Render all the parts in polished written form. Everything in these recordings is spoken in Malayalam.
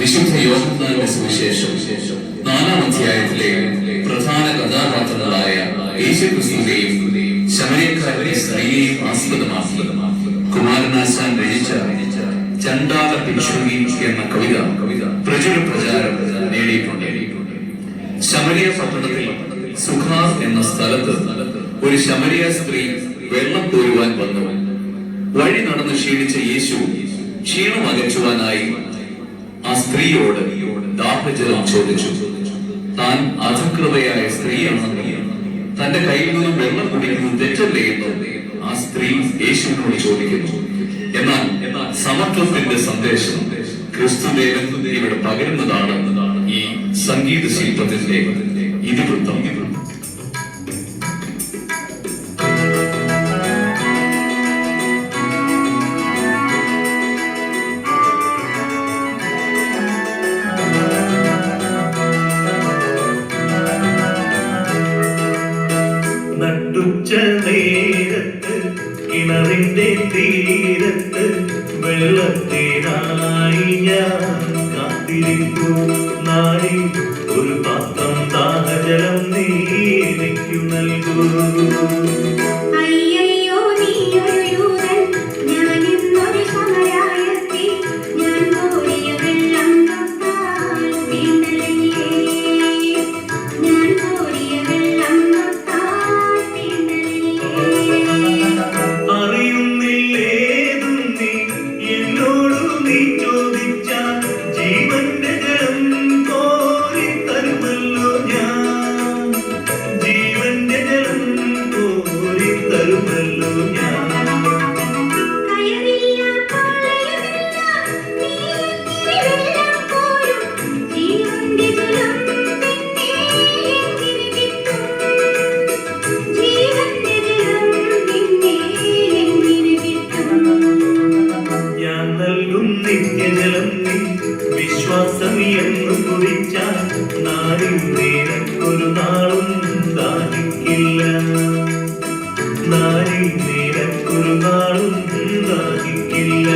വിശുദ്ധ യോഹന്നാന്റെ സുവിശേഷം 4-ാം അധ്യായത്തിലെ പ്രധാന കഥാപാത്രങ്ങളായ യേശുക്രിസ്തുവിനെയും ശമര്യക്കാരന്റെ സ്ത്രീയെയും ആസ്പദമാക്കി കുമാരനാശാൻ രചിച്ച ചണ്ടാല ഭിക്ഷുകി എന്ന കവിത പ്രചാരം നേടിയിട്ടുണ്ട്. ശമരിയ പട്ടണത്തിൽ സുഖാർ എന്ന സ്ഥലത്ത് ഒരു ശമരിയ സ്ത്രീ വെള്ളം കോരുവാൻ വന്നു. വഴി നടന്ന് ക്ഷീണിച്ച യേശു ക്ഷീണം അകറ്റുവാനായി ആ സ്ത്രീയോട് ദാഹജലം ചോദിച്ചു. താൻ അധകൃതയായ സ്ത്രീയാണെന്ന് തന്റെ കയ്യിൽ നിന്നും വെള്ളം കുടിക്കുന്നത് തെറ്റല്ലേ എന്ന് ആ സ്ത്രീ യേശുവിനോട് ചോദിക്കുന്നു. എന്നാൽ സമത്വത്തിന്റെ സന്ദേശം ക്രിസ്തുദേവൻ ഇവിടെ പകരുന്നതാണ് ഈ സംഗീത ശില്പത്തിന്റെ ഇതിവൃത്തം. നേരത്ത് കിണറിന്റെ തീരത്ത് വെള്ളത്തിനായി ഞാൻ കാത്തിരിക്കൂ. നാളെ ഒരു പാത്രം ദാഹജലം നീ എനിക്ക് നൽകൂ. വിശ്വാസം എന്ന് കുറിച്ചാൽ നാളിൽ നിനക്കൊരു നാളും ദാഹിക്കില്ല. നാളിൽ നിനക്കൊരു നാളും ദാഹിക്കില്ല.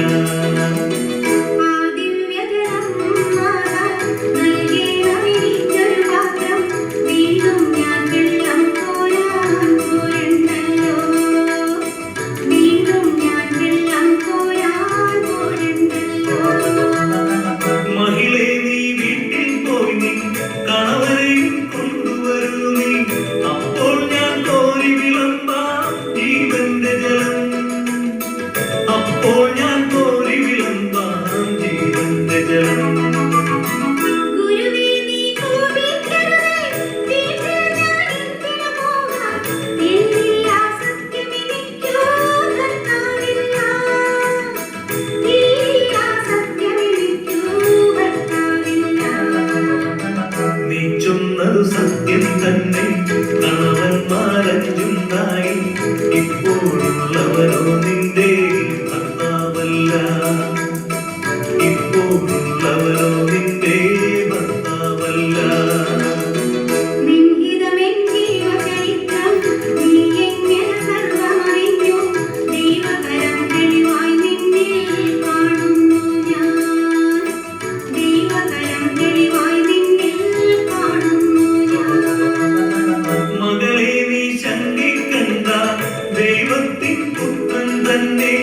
സത്യം തന്നെ കണവന്മാരഞ്ചുണ്ടായി. ഇപ്പോഴുള്ളവരോ നിന്റെ ഭർത്താവല്ല. ഇപ്പോഴുള്ളവരോ നിന്റെ ഭർത്താവല്ല. ദൈവത്തിൻ പുത്രൻ തന്നെ